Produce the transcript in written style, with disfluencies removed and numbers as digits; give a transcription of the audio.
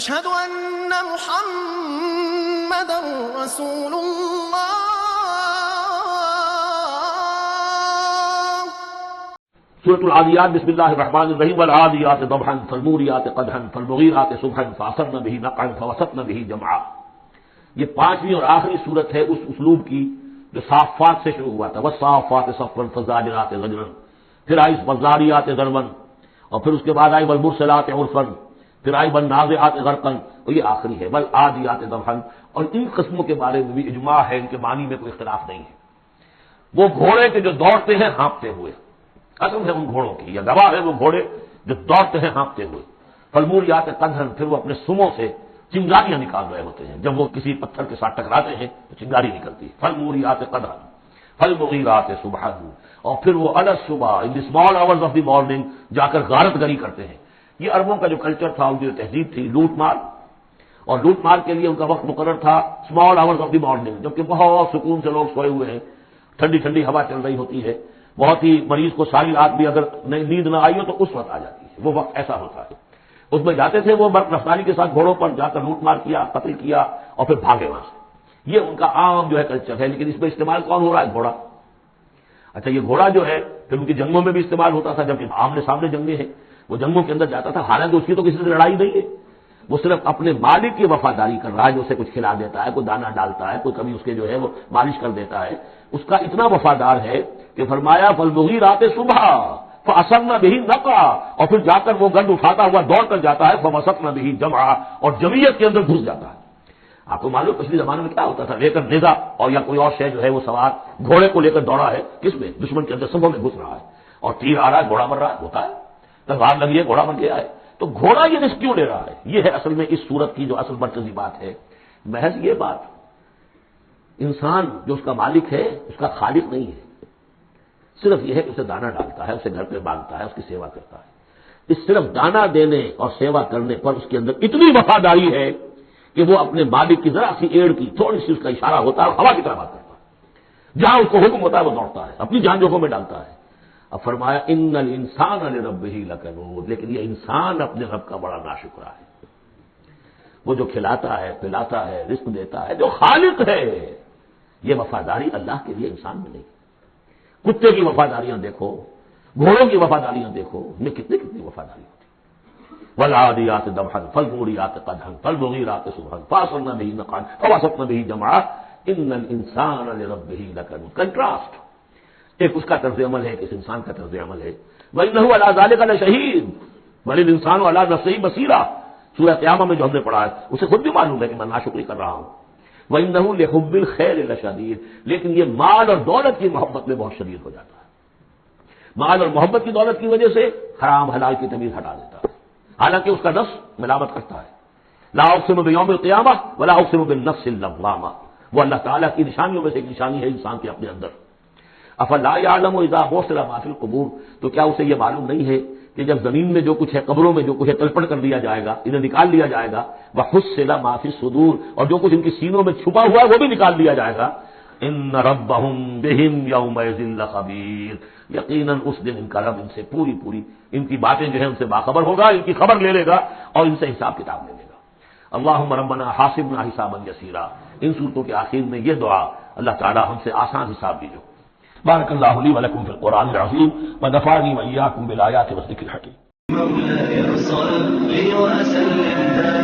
أشهد أن محمدا رسول الله. سورۃ العادیات بسم اللہ الرحمن الرحیم والعادیات ضبحا فالموریات قدحا فالمغیرات صبحا فاثرن به نقعا فوسطن به جمعا. یہ پانچویں اور آخری صورت ہے اس اسلوب کی جو صافات سے شروع ہوا تھا. والصافات صفا فالزاجرات زجرا، پھر آئی والذاریات ذروا، اور پھر اس کے بعد آئی والمرسلات عرفا، پھر آئی والنازعات غرقا، اور یہ آخری ہے والعادیات ضبحا. اور ان قسموں کے بارے میں بھی اجماع ہے، ان کے معنی میں کوئی اختلاف نہیں ہے. وہ گھوڑے کے جو دوڑتے ہیں ہانپتے ہوئے، قسم ہے ان گھوڑوں کی، یا گواہ ہے وہ گھوڑے جو دوڑتے ہیں ہانپتے ہوئے. فالموریات قدحا، پھر وہ اپنے سموں سے چنگاریاں نکال رہے ہوتے ہیں. جب وہ کسی پتھر کے ساتھ ٹکراتے ہیں تو چنگاری نکلتی ہے. فالموریات قدحا فالمغیرات صبحا، اور پھر وہ الصبح in the small hours of the morning جا کر غارت گری کرتے ہیں. یہ عربوں کا جو کلچر تھا، ان کی جو تہذیب تھی، لوٹ مار، اور لوٹ مار کے لیے ان کا وقت مقرر تھا small hours of the morning, جبکہ بہت سکون سے لوگ سوئے ہوئے ہیں، ٹھنڈی ٹھنڈی ہوا چل رہی ہوتی ہے، بہت ہی مریض کو ساری رات بھی اگر نیند نہ آئی ہو تو اس وقت آ جاتی ہے. وہ وقت ایسا ہوتا ہے. اس میں جاتے تھے وہ برق رفتاری کے ساتھ گھوڑوں پر جا کر لوٹ مار کیا، قتل کیا، اور پھر بھاگے وہاں سے. یہ ان کا عام جو ہے کلچر ہے. لیکن اس میں استعمال کون ہو رہا ہے؟ گھوڑا. اچھا، یہ گھوڑا جو ہے پھر ان کی جنگوں میں بھی استعمال ہوتا تھا. جبکہ آمنے سامنے جنگیں ہیں، وہ جنگوں کے اندر جاتا تھا، حالانکہ اس کی تو کسی سے لڑائی نہیں ہے، وہ صرف اپنے مالک کی وفاداری کر رہا ہے، جو اسے کچھ کھلا دیتا ہے، کوئی دانہ ڈالتا ہے، کوئی کبھی اس کے جو ہے وہ مالش کر دیتا ہے. اس کا اتنا وفادار ہے کہ فرمایا فالمغیرات صبح فاثرن به نقعا، اور پھر جا کر وہ گند اٹھاتا ہوا دوڑ کر جاتا ہے فوسطن به جمعا، اور جمعیت کے اندر گھس جاتا ہے. آپ کو معلوم پچھلے زمانے میں کیا ہوتا تھا؟ لے کر نیزا اور یا کوئی اور شے جو ہے وہ سوار گھوڑے کو لے کر دوڑا ہے، کس میں؟ دشمن کے اندر صفوں میں گھس رہا ہے، اور تیر آ رہا ہے، گھوڑا مر رہا ہے، ہوتا ہے، تلوار لگی ہے، گھوڑا مر گیا ہے. تو گھوڑا یہ رسک کیوں لے رہا ہے؟ یہ ہے اصل میں اس صورت کی جو اصل مرکزی بات ہے. محض یہ بات، انسان جو اس کا مالک ہے اس کا خالق نہیں ہے، صرف یہ ہے کہ اسے دانہ ڈالتا ہے، اسے گھر پہ باندھتا ہے، اس کی سیوا کرتا ہے. اس صرف دانہ دینے اور سیوا کرنے پر اس کے اندر اتنی وفاداری ہے کہ وہ اپنے مالک کی ذرا سی ایڑ کی تھوڑی سی اس کا اشارہ ہوتا ہے، ہوا کی طرح بات کرتا ہے، جہاں اس کو حکم ہوتا ہے وہ دوڑتا ہے، اپنی جان جوکھوں میں ڈالتا ہے. اب فرمایا ان الانسان لربہ لکنود، لیکن یہ انسان اپنے رب کا بڑا ناشکرا ہے. وہ جو کھلاتا ہے، پلاتا ہے، رزق دیتا ہے، جو خالق ہے، یہ وفاداری اللہ کے لیے انسان میں نہیں. کتے کی وفاداریاں دیکھو، گھوڑوں کی وفاداریاں دیکھو، ان میں کتنی وفاداری ہوتی. والعادیات ضبحا فالموریات قدحا فالمغیرات صبحا فاثرن به نقعا فوسطن به جمعا ان الانسان لربہ لکنود. کنٹراسٹ، ایک اس کا طرز عمل ہے، اس انسان کا طرز عمل ہے. وَإِنَّهُ عَلَىٰ ذَٰلِكَ لَشَهِيدٌ بَلِ الْإِنسَانُ عَلَىٰ نَفْسِهِ بَصِيرًا. سورہ قیامہ میں جو ہم نے پڑھا ہے اسے خود بھی معلوم ہے کہ میں ناشکری کر رہا ہوں. وَإِنَّهُ لِحُبِّ الْخَيْرِ لَشَدِيدٌ، لیکن یہ مال اور دولت کی محبت میں بہت شدید ہو جاتا ہے. مال اور محبت کی دولت کی وجہ سے حرام حلال کی تمیز ہٹا دیتا ہے، حالانکہ اس کا نفس ملامت کرتا ہے. لا اقسم بیوم القیامہ ولا اقسم بالنفس اللوامہ، وہ اللہ تعالیٰ کی نشانیوں میں سے ایک نشانی ہے انسان کے اپنے اندر. افلا یعلم اذا حشر ما فی القبور، تو کیا اسے یہ معلوم نہیں ہے کہ جب زمین میں جو کچھ ہے، قبروں میں جو کچھ ہے، تلپٹ کر دیا جائے گا، انہیں نکال لیا جائے گا. وحصل ما فی الصدور، اور جو کچھ ان کی سینوں میں چھپا ہوا ہے وہ بھی نکال دیا جائے گا. ان ربهم بهم یومئذ لخبیر، یقیناً اس دن ان کا رب ان سے پوری ان کی باتیں جو ہیں ان سے باخبر ہوگا، ان کی خبر لے لے گا اور ان سے حساب کتاب لے لے گا. اللہم ربنا حاسبنا حسابا یسیرا. ان صورتوں کے آخر میں یہ دعا، اللہ تعالی ہم سے آسان حساب لیجو. بارک اللہ لی ولکم فی القرآن العظیم ونفعنی وإیاکم بالآیات والذکر الحکیم. مولاي صل وسلم